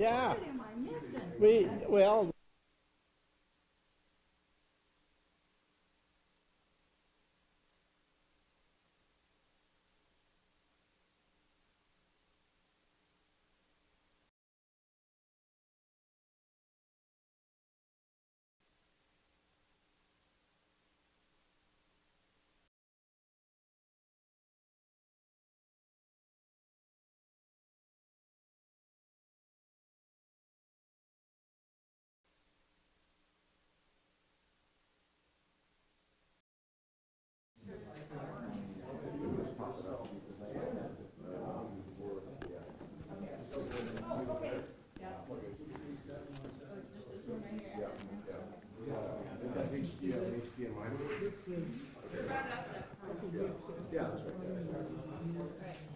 Yeah. What am I missing? Well,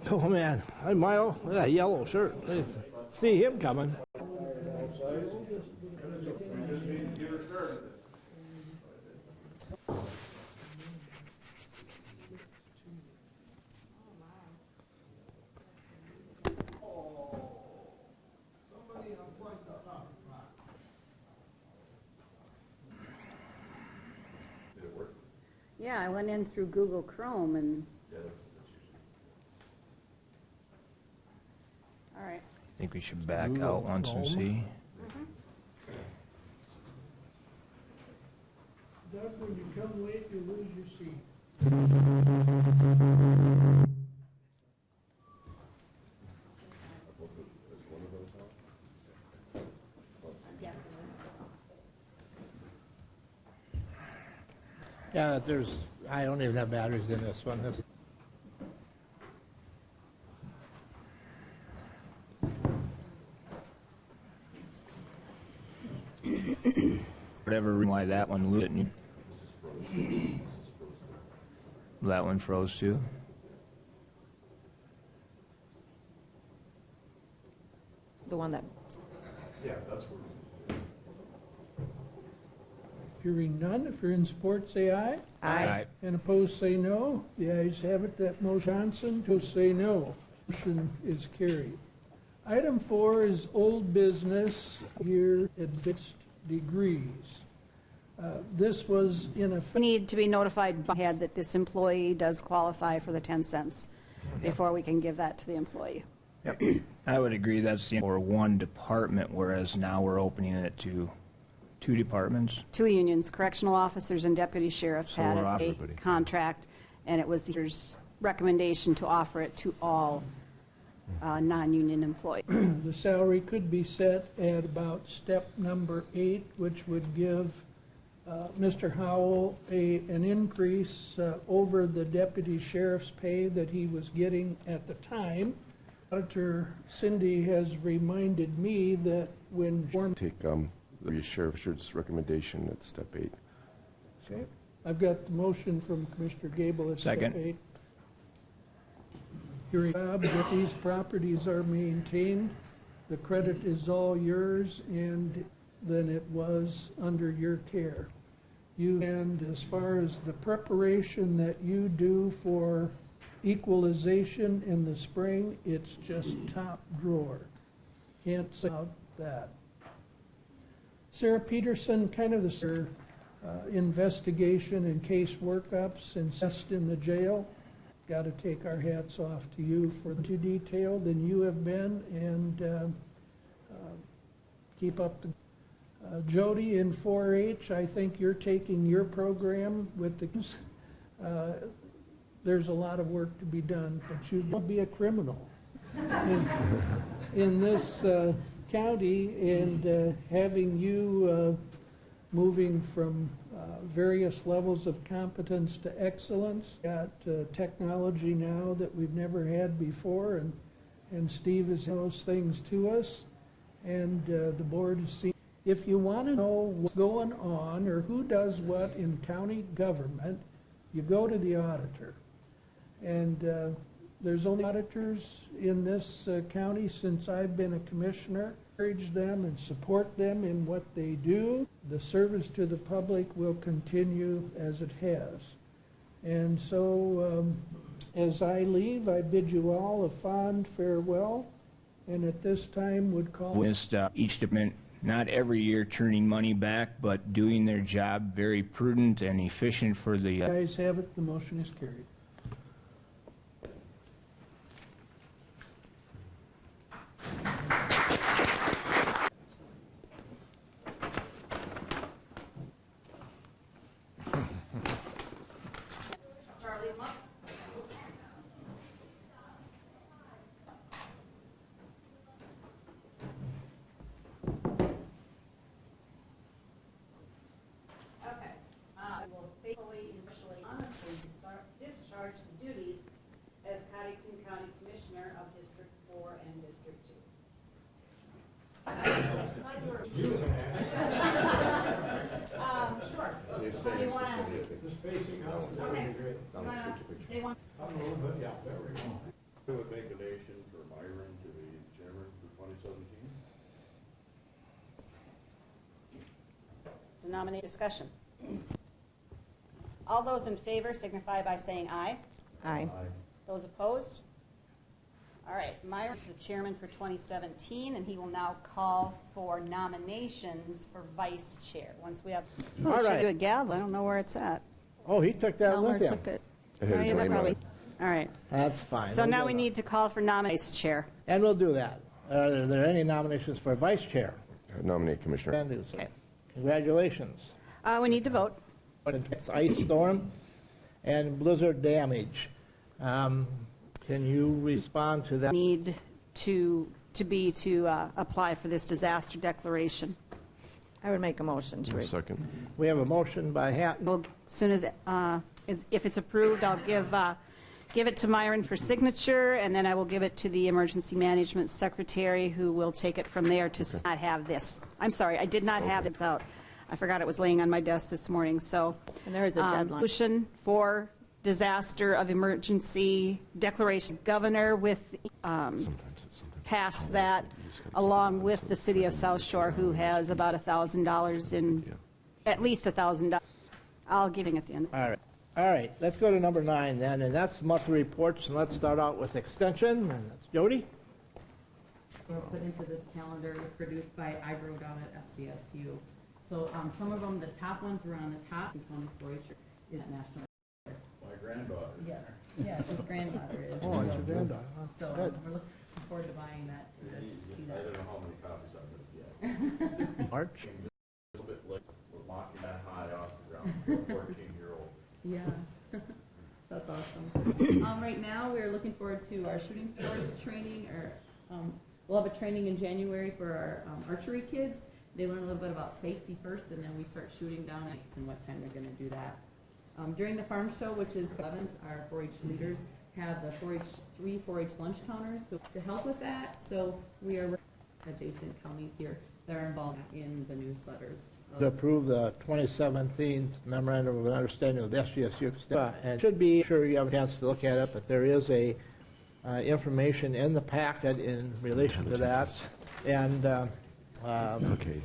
oh man, hey Milo, look at that yellow shirt. See him coming. Yeah, I went in through Google Chrome and. All right. I think we should back out once and see. Doug, when you come late, you lose your seat. Yeah, I don't even have batteries in this one. Whatever reason why that one didn't. That one froze too. The one that, Hearing none, if you're in support, say aye. aye. And opposed, say no. The ayes have it, that motion. Johnson, opposed, say no. Motion is carried. Item 4 is old business, here advanced degrees. This was in We effect. need to be notified by head that this employee does qualify for the 10 cents before we can give that to the employee. I would agree that's for one department, whereas now we're opening it to two departments. 2 unions, correctional officers and deputy sheriffs So had we're off a everybody. contract, and it was the year's recommendation to offer it to all non-union employees. The salary could be set at about step number 8, which would give Mr. Howell an increase over the deputy sheriff's pay that he was getting at the time. Auditor Cindy has reminded me that when Take the sheriff's recommendation at step 8. Okay. I've got the motion from Commissioner Gable at step Second. 8. Hearing Bob, that these properties are maintained, the credit is all yours, and then it was under your care. And as far as the preparation that you do for equalization in the spring, it's just top drawer. Can't say about that. Sarah Peterson, kind of the investigation and case workups and assessed in the jail. Got to take our hats off to you for too detailed than you have been, and keep up the. Jody in 4-H, I think you're taking your program with the. There's a lot of work to be done, but you don't be a criminal in this county, and having you moving from various levels of competence to excellence. Got technology now that we've never had before, and Steve is those things to us, and the board has seen. If you want to know what's going on or who does what in county government, you go to the auditor. And there's only auditors in this county since I've been a commissioner. Encourage them and support them in what they do. The service to the public will continue as it has. And so as I leave, I bid you all a fond farewell, And at this time would call, With each department, not every year turning money back, but doing their job very prudent and efficient for the guys have it, the motion is carried. Okay. I will faithfully, impartially, honestly discharge the duties as Cottington County Commissioner of District 4 and District 2. Sure. How do you want to? Just facing us is Okay. great. They want I don't know, but yeah, there we go. I would make a nation for Myron to be chairman for 2017. to nominate discussion. All those in favor signify by saying aye. Aye. Those opposed? All right, Myron's the chairman for 2017, and he will now call for nominations for vice chair. Once we have, All we should right. do a gavel. I don't know where it's at. Oh, he took that Elmer with him. took it. It had Oh, his yeah, name on probably. it. All right. That's fine. So We'll now do we that. need to call for vice chair. And we'll do that. Are there any nominations for vice chair? Nominate Commissioner. Van Dusen. Okay. Congratulations. We need to vote. It's ice storm and blizzard damage. Can you respond to that? Need to apply for this disaster declaration. I would make a motion to it. Second. We have a motion by Hatton. Well, as soon as, if it's approved, I'll give it to Myron for signature, and then I will give it to the Emergency Management Secretary, who will take it from there to not have this. I'm sorry, I did not have it out. I forgot it was laying on my desk this morning, so. And there is a deadline. Motion for disaster of emergency declaration. Governor with, pass that along with the city of South Shore, who has about $1,000 in, at least $1,000. I'll give it at the end. All right. All right, let's go to number 9 then, and that's monthly reports, and let's start out with extension, and that's Jody. Were put into this calendar, was produced by IBRO down at SDSU. So some of them, the top ones were on the top, and County 4-H is national. My granddaughter. Yes, yes, his granddaughter is. Oh, it's your granddaughter. huh? So Good. we're looking forward to buying that. To see I that. don't know how many copies I'm gonna get. March. A little bit late, we're knocking that high off the ground for a 14-year-old. Yeah, that's awesome. Right now, we're looking forward to our shooting sports training, or we'll have a training in January for our archery kids. They learn a little bit about safety first, and then we start shooting down at and what time they're going to do that. During the farm show, which is 11th, our 4-H leaders have the 4-H lunch counters. So to help with that, so we are adjacent counties here that are involved in the newsletters. To approve the 2017 memorandum of understanding with SGSU. And should be sure you have a chance to look at it, but there is a information in the packet in relation to that. And Okay.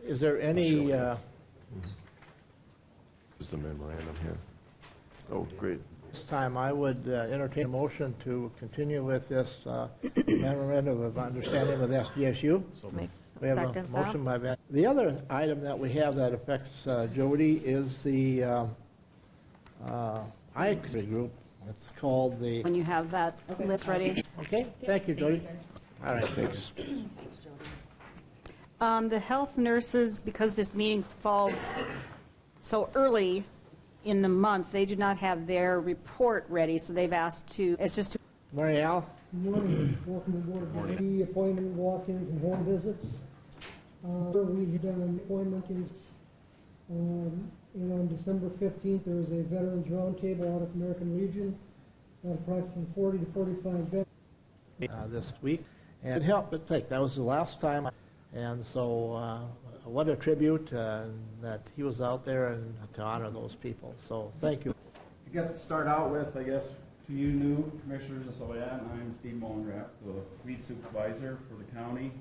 is there any, Is the memorandum here? Oh, great. this time I would entertain a motion to continue with this memorandum of understanding with SGSU. Make We have a second motion that. by Van. The other item that we have that affects Jody is the IAC group. It's called the, When you have that list ready. okay, thank you, Jody. All right, thanks. The health nurses, because this meeting falls so early in the month, they do not have their report ready, so they've asked to, it's just to Mary Al? Morning, welcome aboard. The appointment walk-ins and home visits. We had done an appointment and on December 15th, there was a Veterans Roundtable out of American Legion, approximately 40 to 45 veterans. This week, and it helped but think that was the last time, and so what a tribute that he was out there and to honor those people. So thank you. I guess to start out with, to you new commissioners of Soledad, I'm Steve Mullengraf, the lead supervisor for the county.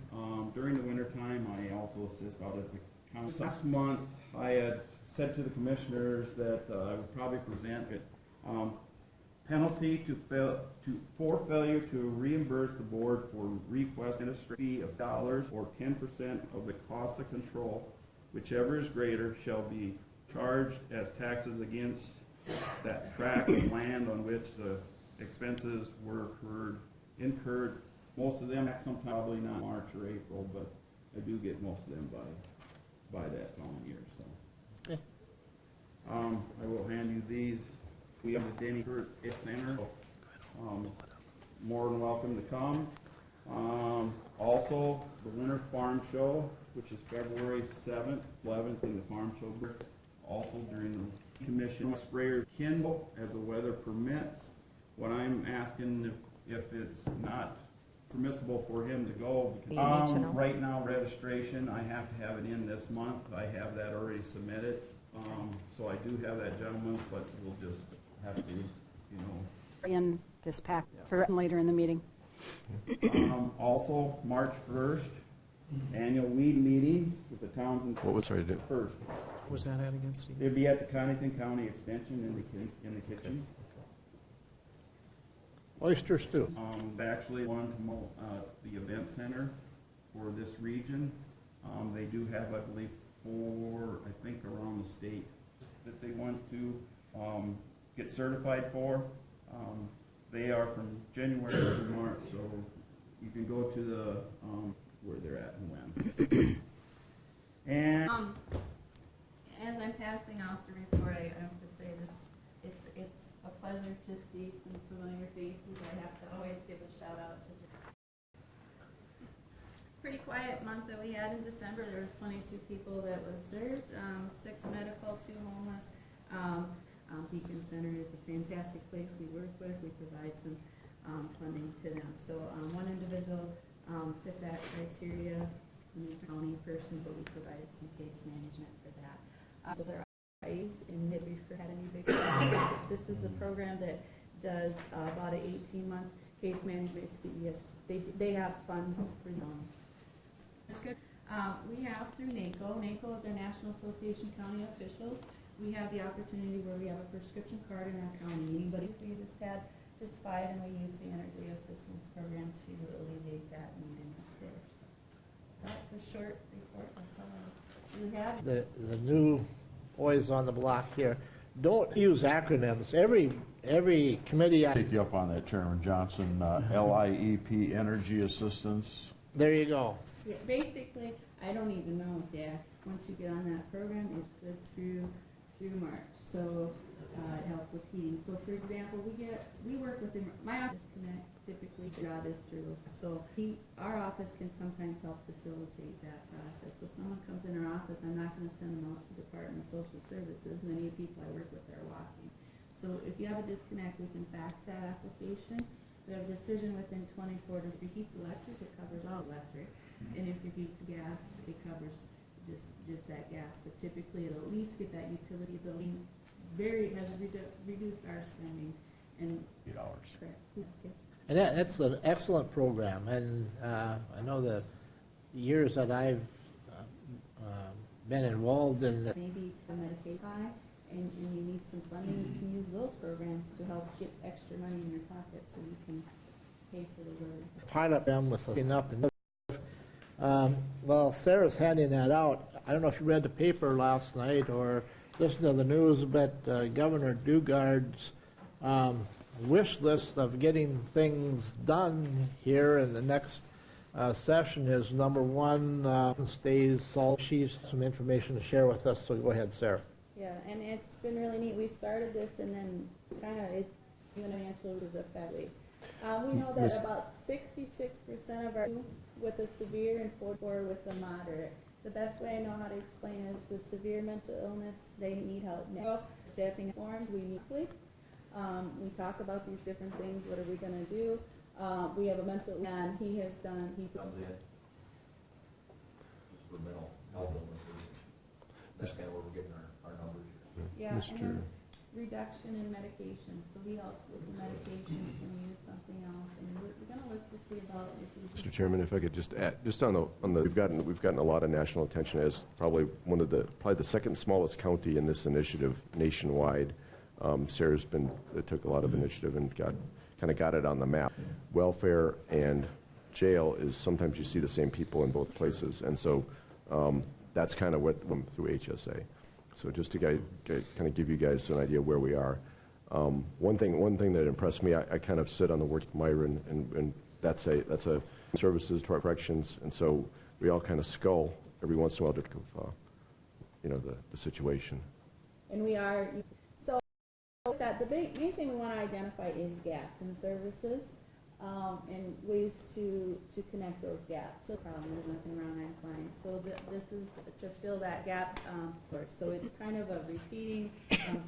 During the wintertime, I also assist out at the county. Last month, I had said to the commissioners that I would probably present it. penalty for failure to reimburse the board for request administrative fee of dollars or 10% of the cost of control, whichever is greater, shall be charged as taxes against that tract of land on which the expenses were incurred. Most of them, sometime probably not March or April, but I do get most of them by that following year, so. Okay. I will hand you these. We have the Denny Hurt Center. More than welcome to come. Also, the Winter Farm Show, which is February 7th, 11th in the Farm Show. Also during the commission sprayer kindle as the weather permits. What I'm asking if it's not permissible for him to go. Because, right now, registration, I have to have it in this month. I have that already submitted. So I do have that gentleman, but we'll just have to, In this pack for later in the meeting. Also, March 1st, annual weed meeting with the Townsend. What was I to do? First. What was that at again, Steve? It'd be at the Connington County Extension in the kitchen. Oyster stew. Actually want to mow the event center for this region. They do have, I believe, 4, I think, around the state that they want to get certified for. They are from January to March, so you can go to the where they're at and when. And As I'm passing out the report, I have to say this, it's a pleasure to see some familiar faces. I have to always give a shout out to pretty quiet month that we had in December. There was 22 people that was served, 6 medical, 2 homeless. Beacon Center is a fantastic place we work with. We provide some funding to them. So one individual fit that criteria, a county person, but we provided some case management for that. Their eyes and if we've had any big this is a program that does about an 18-month case management. They have funds for them. We have through NACO. NACO is our National Association of County Officials. We have the opportunity where we have a prescription card in our county. Anybody, so we just had 5, and we use the Energy Assistance Program to alleviate that need in this there. So that's a short report. That's all I do have. The new boys on the block here, don't use acronyms. Every committee. Take you up on that, Chairman Johnson. LIEP, Energy Assistance. There you go. Yeah, basically, I don't even know that. Once you get on that program, it's good through March. So it helps with heating. So for example, we work with my office connect. Typically, the job is through those. So our office can sometimes help facilitate that process. So if someone comes in our office, I'm not going to send them out to Department of Social Services. Many people I work with are walking. So if you have a disconnect, we can fax that application. We have a decision within 24 to if your heat's electric, it covers all electric. And if your heat's gas, it covers just that gas. But typically, it'll at least get that utility bill. Has reduced our spending in 8 hours. Correct. Yes, yeah. And that's an excellent program. And I know the years that I've been involved in the Maybe a Medicaid high, and you need some funding, you can use those programs to help get extra money in your pocket so you can pay for those other. pilot them with up and well, Sarah's handing that out. I don't know if you read the paper last night or listened to the news, but Governor Dugard's wish list of getting things done here in the next session is number 1, stays salt. She's some information to share with us, so go ahead, Sarah. Yeah, and it's been really neat. We started this and then kind of financial is a federally. We know that about 66% of our with a severe and 44 with a moderate. The best way I know how to explain is the severe mental illness, they need help now. Staffing formed, we need sleep. We talk about these different things. What are we going to do? We have a mental, and he has done. Comes in just for mental health illnesses. That's kind of where we're getting our numbers. Yeah, and then reduction in medication. So he helps with the medications. Can we use something else? And we're going to look to see about if we. Mr. Chairman, if I could just add, just on the we've gotten a lot of national attention as probably the second smallest county in this initiative nationwide. Sarah's took a lot of initiative and kind of got it on the map. Welfare and jail is sometimes you see the same people in both places, and so that's kind of what went through HSA. So just to kind of give you guys an idea where we are. One thing that impressed me, I kind of sit on the work with Myron, and that's a services to our corrections, and so we all kind of scull every once in a while to the situation. And we are, so that the main thing we want to identify is gaps in services, and ways to connect those gaps. So problem, there's nothing wrong on clients. So this is to fill that gap first. So it's kind of a repeating,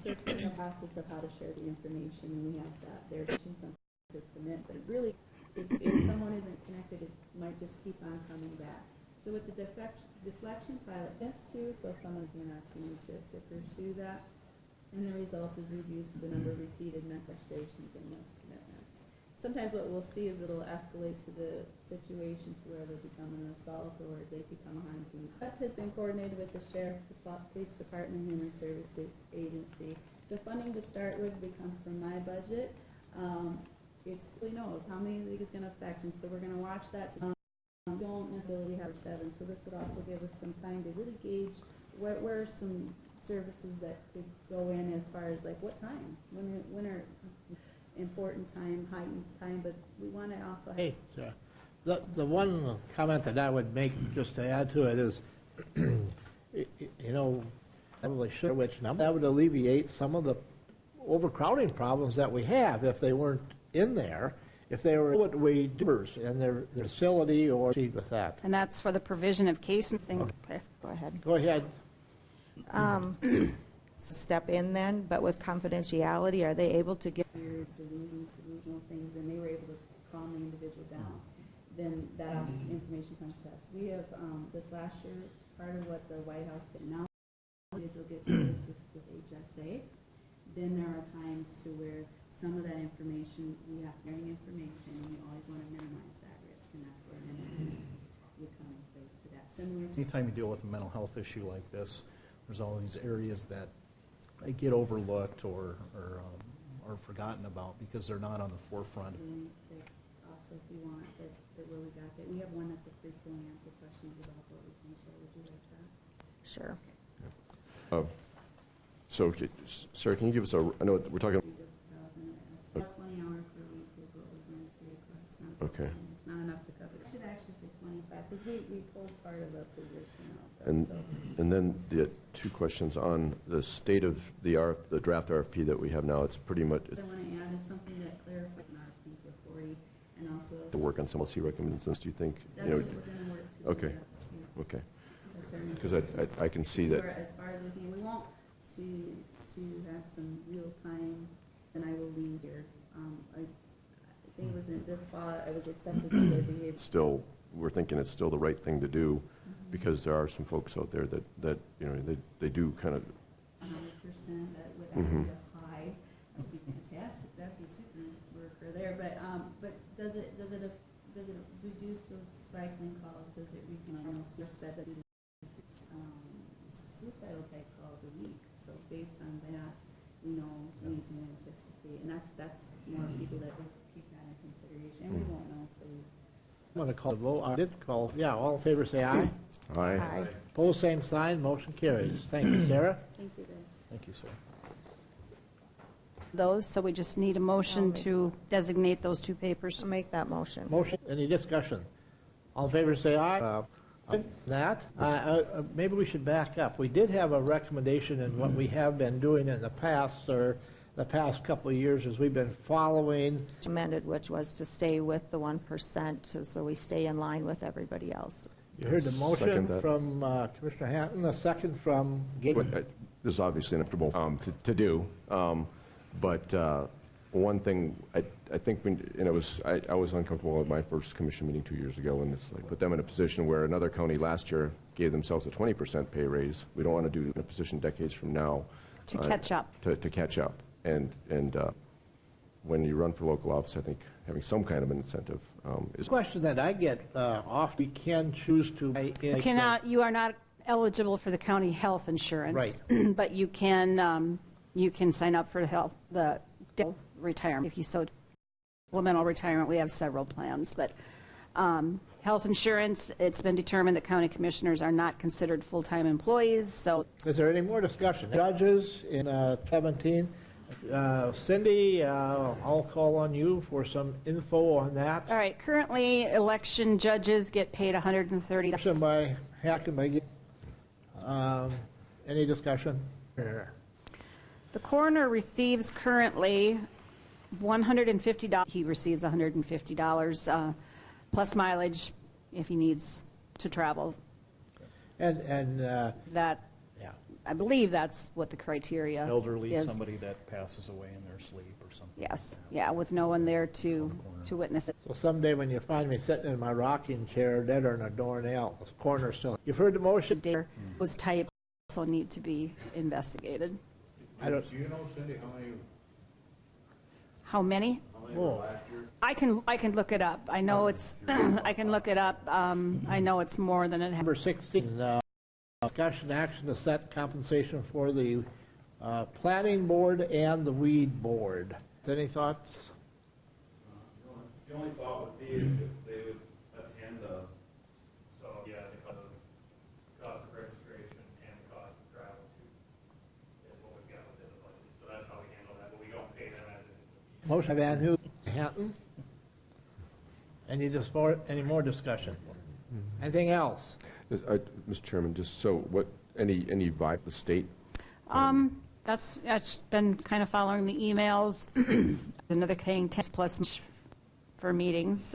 circular process of how to share the information. And we have that there something to commit, but really, if someone isn't connected, it might just keep on coming back. So with the deflection pilot, yes too, so someone's in our team to pursue that. And the result is reduce the number of repeated mental stations and missed commitments. Sometimes what we'll see is it'll escalate to the situation to where they become an assault or they become a harm to you. That has been coordinated with the sheriff, the police department, human services agency. The funding to start with will come from my budget. Really knows how many league is going to affect, and so we're going to watch that. Don't necessarily have 7, so this would also give us some time to really gauge where are some services that could go in as far as like what time, when are important time, heightened time, but we want to also. Hey, sir. The one comment that I would make, just to add to it, is, probably sure which number that would alleviate some of the overcrowding problems that we have if they weren't in there. If they were what we do in their facility or proceed with that. And that's for the provision of case thing. Okay, go ahead. Go ahead. Step in then, but with confidentiality, are they able to get? Delusional things, and they were able to calm the individual down. Then that information comes to us. We have this last year, part of what the White House did. Now, the individual gets services with HSA. Then there are times to where some of that information, we have sharing information, and we always want to minimize that risk, and that's where minimum would come in place to that. Similar to Anytime you deal with a mental health issue like this, there's all these areas that get overlooked or forgotten about because they're not on the forefront. Also, if you want, that really got that. We have one that's a free flow and answer questions about what we can share. Would you like that? Sure. So, Sarah, can you give us I know we're talking. 20 hours per week is what we're going to request. Okay. It's not enough to cover. It should actually say 25 because we pulled part of the position out. And then the 2 questions on the state of the draft RFP that we have now. It's pretty much. What I want to add is something that clarifies an RFP for 40 and also. To work on some policy recommendations. Do you think? That's what we're going to work to. Okay. Yes. Okay. Because I can see that. As far as looking, we want to have some real time. And I will lead here. I think it was in this fall, I was accepted for their behavior. Still, we're thinking it's still the right thing to do because there are some folks out there that they do kind of. 100% that would actually apply. That would be fantastic. That'd be super worker there. But does it reduce those cycling calls? Does it Steve said that suicidal type calls a week. So based on that, we know we need to anticipate, and that's more people that just keep that in consideration, and we won't know until we. I'm going to call the vote. I did call. Yeah, all in favor say aye. Aye. Aye. Opposed, same sign. Motion carries. Thank you, Sarah. Thank you, guys. Thank you, sir. Those, so we just need a motion to designate those 2 papers. I'll make that motion. Motion. Any discussion? All in favor say aye. That. Maybe we should back up. We did have a recommendation in what we have been doing in the past, or the past couple of years, as we've been following. Amended, which was to stay with the 1%, so we stay in line with everybody else. You heard the motion Second from Commissioner Hanton, a second from Gates. This is obviously inevitable to do, but one thing I think, I was uncomfortable at my first commission meeting 2 years ago, and it's like put them in a position where another county last year gave themselves a 20% pay raise. We don't want to do it in a position decades from now To catch up. To catch up, and when you run for local office, I think having some kind of an incentive is. The question that I get off, we can choose to. You are not eligible for the county health insurance. Right. But you can you can sign up for the retirement if you so. Supplemental retirement, we have several plans, but health insurance, it's been determined that county commissioners are not considered full-time employees, so. Is there any more discussion? Judges in 17. Cindy, I'll call on you for some info on that. All right, currently, election judges get paid $130. Motion by Hack and by any discussion? The coroner receives currently $150. He receives $150 plus mileage if he needs to travel. And That, yeah. I believe that's what the criteria Elderly, is. somebody that passes away in their sleep or something. Yes, yeah, with no one there to witness it. So someday when you find me sitting in my rocking chair, dead or in a doornail, the coroner still. You've heard the motion? Data was typed, also need to be investigated. I don't. Do you know, Cindy, how many How many? were last year? I can look it up. I know it's, I can look it up. I know it's more than it has. Number 16, discussion action to set compensation for the planning board and the weed board. Any thoughts? The only thought would be is if they would attend the, so, yeah, the cost of registration and the cost of travel too, is what we've got within the budget. So that's how we handle that, but we don't pay them as it. Motion by Van Houten. Any more discussion? Anything else? Mr. Chairman, just so, what, any vibe the state? That's been kind of following the emails. Another paying 10 plus for meetings.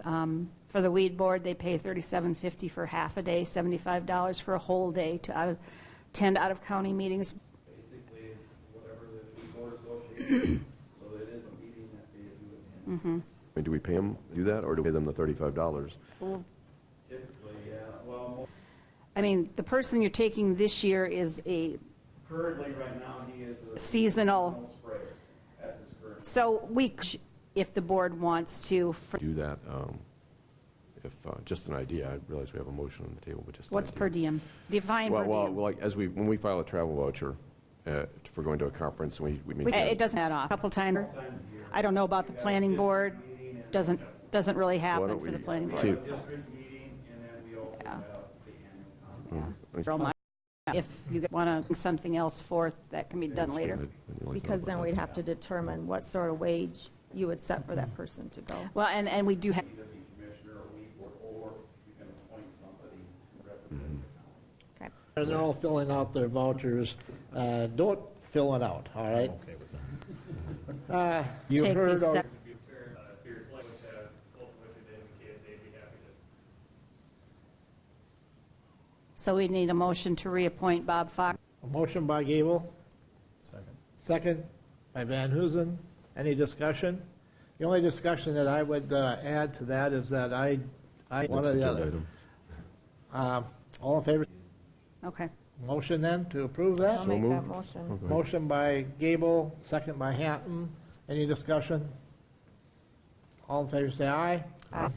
For the weed board, they pay $37.50 for half a day, $75 for a whole day to attend out-of-county meetings. Basically, it's whatever the board association, so it is a meeting that they do attend. I mean, do we pay them to do that, or do we pay them the $35? Typically, yeah, well, I mean, the person you're taking this year is a currently, right now, he is a seasonal. sprayer at this current. So if the board wants to, Do that, if, just an idea, I realize we have a motion on the table, but just an what's idea. per diem? Define per Well, diem. like, when we file a travel voucher, for going to a conference, and we make. It doesn't add off. A couple times. I don't know about the planning board. Doesn't really happen don't for the we planning board. keep- District meeting, and then we open Yeah. that up to the annual conference. Real much. If you want to something else forth, that can be done later. Because then we'd have to determine what sort of wage you would set for that person to go. Well, and we do have, Either the commissioner or we, or you can appoint somebody to represent the county. Okay. And they're all filling out their vouchers. Don't fill it out, all right? You've Take heard, these our- sep- If your employees have ultimately been the kid, they'd be happy to. so we need a motion to reappoint Bob Fox. a motion by Gable, Second. second by Van Huzen. Any discussion? The only discussion that I would add to that is that I one or the other. All in favor? Okay. Motion then to approve that? I'll make that moved. motion. Motion by Gable, second by Hatton. Any discussion? All in favor, say aye. Aye.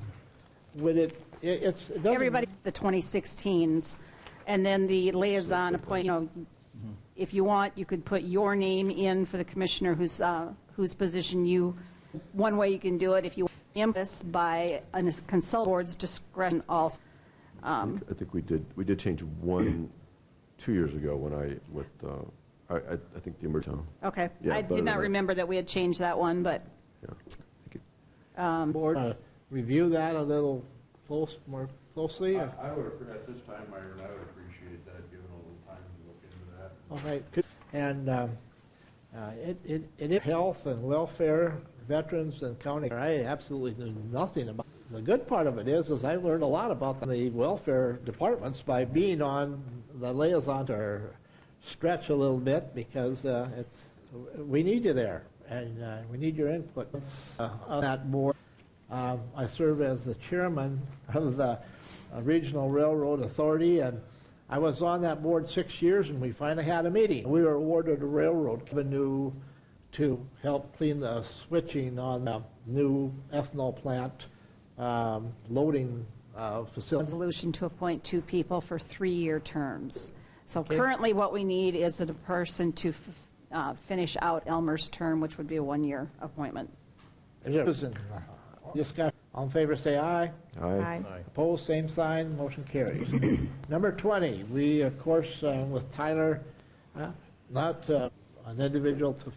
Would it doesn't. Everybody, the 2016s, and then the liaison appoint, if you want, you could put your name in for the commissioner whose position you, one way you can do it, if you want this by a consult board's discretion also. I think we did change one 2 years ago when I think the emergency. Okay. Yeah, I better did not than- remember that we had changed that one, but Yeah. Thank you. Board review that a little more closely? or- I would, at this time, Myron, I would appreciate that, given a little time to look into that. All right, good. And it is health and welfare, veterans and county. I absolutely knew nothing about. The good part of it is I learned a lot about the welfare departments by being on the liaison or stretch a little bit because we need you there and we need your input on that board. I serve as the chairman of the Regional Railroad Authority, and I was on that board 6 years, and we finally had a meeting. We were awarded a railroad revenue to help clean the switching on the new ethanol plant loading facility. resolution to appoint two people for 3-year terms. So currently, what we need is a person to finish out Elmer's term, which would be a one-year appointment. Is there discussion? All in favor, say aye. Aye. Opposed, same sign, motion carries. Number 20, we, of course, with Tyler, not an individual to...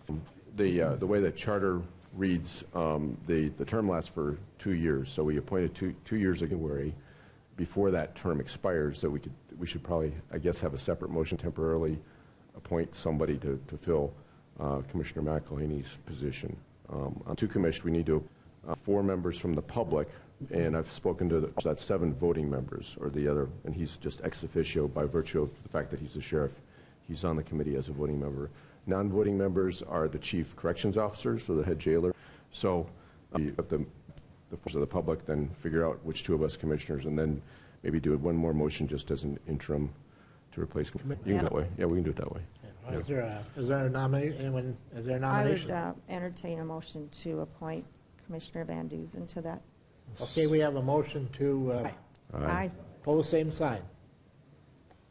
The way the charter reads, the term lasts for 2 years, so we appointed two years ago, January, before that term expires, so we should probably, I guess, have a separate motion temporarily appoint somebody to fill Commissioner McElhaney's position. On two commissions, we need to 4 members from the public, and I've spoken to so that's 7 voting members, or the other, and he's just ex officio by virtue of the fact that he's the sheriff. He's on the committee as a voting member. Non-voting members are the chief corrections officers, or the head jailer. So if the force of the public then figure out which 2 of us commissioners, and then maybe do one more motion just as an interim to replace. You can do it that way. Yeah, we can do it that way. Is there a nomination? Anyone? Is there a nomination? I would entertain a motion to appoint Commissioner Van Duzen to that. Okay, we have a motion to... Aye. Pose same sign.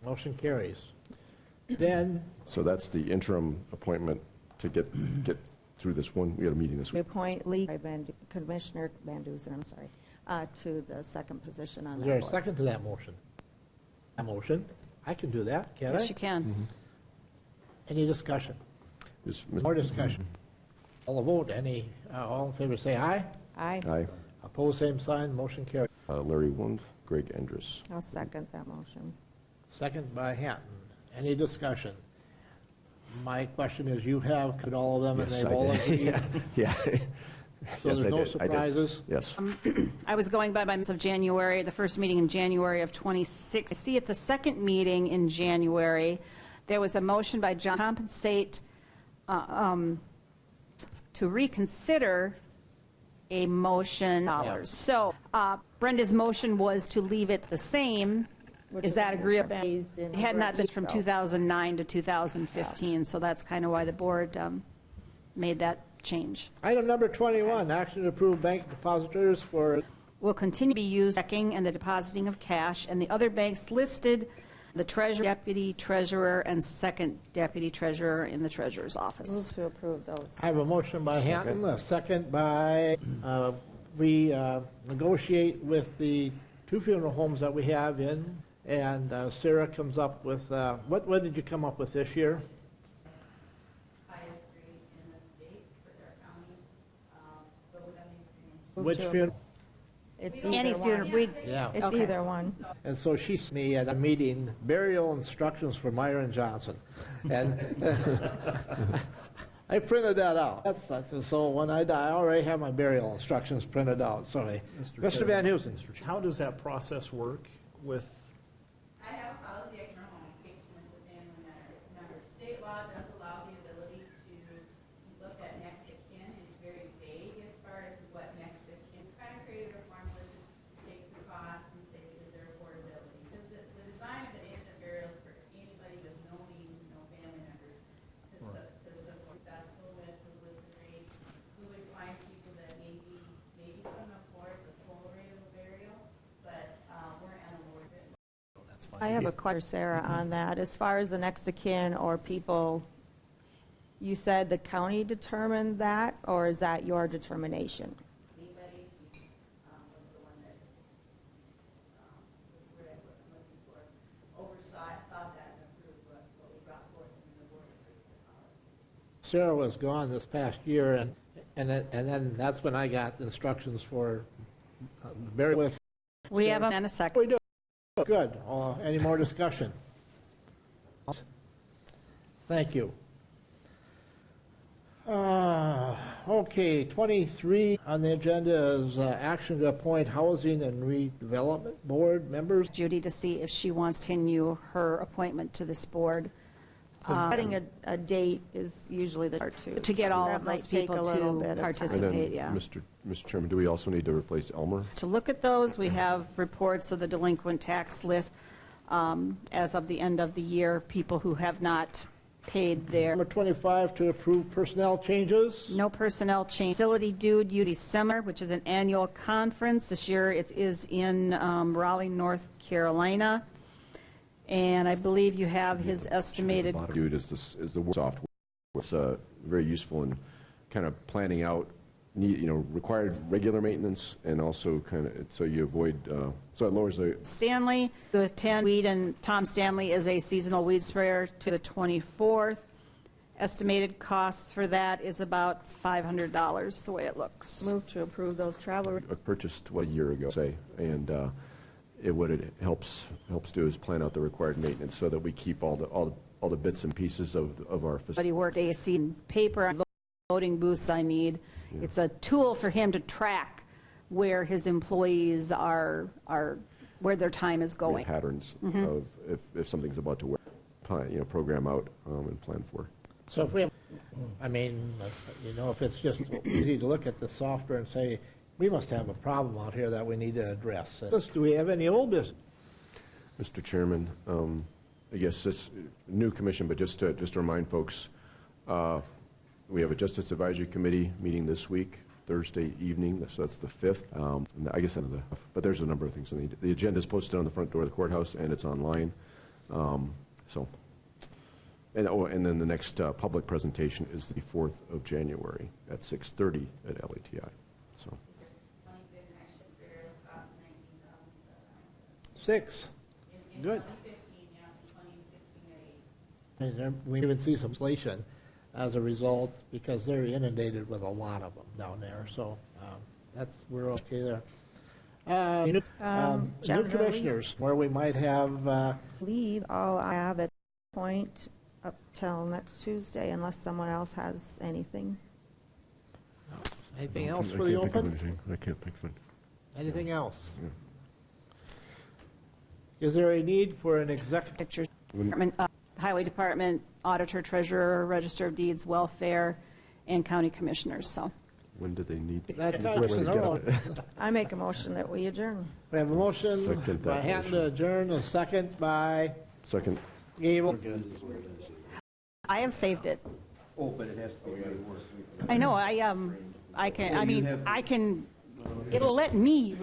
Motion carries. Then... So that's the interim appointment to get through this one. We had a meeting this We week. appoint Commissioner Van Duzen, I'm sorry, to the second position on Is that there a board. second to that motion? A motion? I can do that, can't I? Yes, you can. Any discussion? More discussion? All a vote, all in favor say aye. Aye. Aye. Opposed, same sign, motion carried. Larry Wund, Greg Endres. I'll second that motion. Second by Hanton. Any discussion? My question is, you have could all of them and Yes, they've I all did. agreed? Yeah. So Yes, there's I no did. I did. surprises? Yes. I was going by months of January, the first meeting in January of 26. I see at the second meeting in January, there was a motion by John to compensate, to reconsider a motion. Yeah. So Brenda's motion was to leave it the same. Is that agreeable? It had not been from 2009 to 2015, so that's kind of why the board made that change. Item number 21, action to approve bank depositors for... Will continue to be used checking and the depositing of cash, and the other banks listed, the treasurer, deputy treasurer, and second deputy treasurer in the treasurer's office. Move to approve those. I have a motion by Hanton, a second by, we negotiate with the 2 funeral homes that we have in, and Sarah comes up with, what did you come up with this year? Highest rate in the state for their county, but we haven't even. Which funeral? It's Any either funeral, one. Yeah. It's Okay. either one. And so she sent me at a meeting, burial instructions for Myron Johnson. And I printed that out. So when I die, I already have my burial instructions printed out. Sorry. Mr. Van Heusen. How does that process work with, I have a policy at your communication with the family member. State law does allow the ability to look at next of kin. It's very vague as far as what next of kin. Kind of created a formula to take the cost and say, is there affordability? Because the design of an instant burial is for anybody with no means, no family members to support successful with the rate. We would find people that maybe couldn't afford the full rate of a burial, but we're on a lower bit. that's fine. I have a question, Sarah, on that. As far as the next of kin or people, you said the county determined that, or is that your determination? Anybody's, was the one that, was where I was looking for, saw that and approved what we brought forth and the board approved the policy. Sarah was gone this past year, and then that's when I got instructions for burial with... We have a second. We do. Good. Any more discussion? Thank you. Okay, 23 on the agenda is action to appoint Housing and Redevelopment Board members. Judy to see if she wants to continue her appointment to this board. Setting a date is usually the part two. To get so all that of might those take people a little to bit of time. participate. And then, yeah. Mr. Chairman, do we also need to replace Elmer? To look at those, we have reports of the delinquent tax list as of the end of the year, people who have not paid their... Number 25, to approve personnel changes. No personnel change. Facility Dude UD Summer, which is an annual conference. This year it is in Raleigh, North Carolina. And I believe you have his estimated... Dude is the software. It's very useful in kind of planning out, required regular maintenance and also kind of, so you avoid, so it lowers the. Stanley, the 10 weed, and Tom Stanley is a seasonal weed sprayer to the 24th. Estimated costs for that is about $500, the way it looks. Move to approve those travel. Purchased a year ago, say, and what it helps do is plan out the required maintenance so that we keep all the bits and pieces of our facility. But he worked AC and paper, voting booths I need. Yeah. It's a tool for him to track where his employees are where their time is going. Patterns of if something's about to work, program out and plan for. So if we have, if it's just easy to look at the software and say, we must have a problem out here that we need to address. Do we have any old business? Mr. Chairman, I guess this new commission, but just to remind folks, we have a Justice Advisory Committee meeting this week, Thursday evening, so that's the 5th. I guess but there's a number of things. The agenda is posted on the front door of the courthouse, and it's online. And then the next public presentation is the 4th of January at 6:30 at LATI. So. 6. Good. And we even see some inflation as a result because they're inundated with a lot of them down there. So we're okay there. New commissioners, where we might have. Leave all I have at this point up till next Tuesday, unless someone else has anything. Anything else for the open? I can't think of anything. Anything else? Yeah. Is there a need for an executive? Highway Department, Auditor, Treasurer, Register of Deeds, Welfare, and County Commissioners, so. When do they need? I make a motion that we adjourn. We have a motion Second by that Hatton motion. to adjourn, a second by Second. Gable. I have saved it. Oh, but it has to be. I know, it'll let me,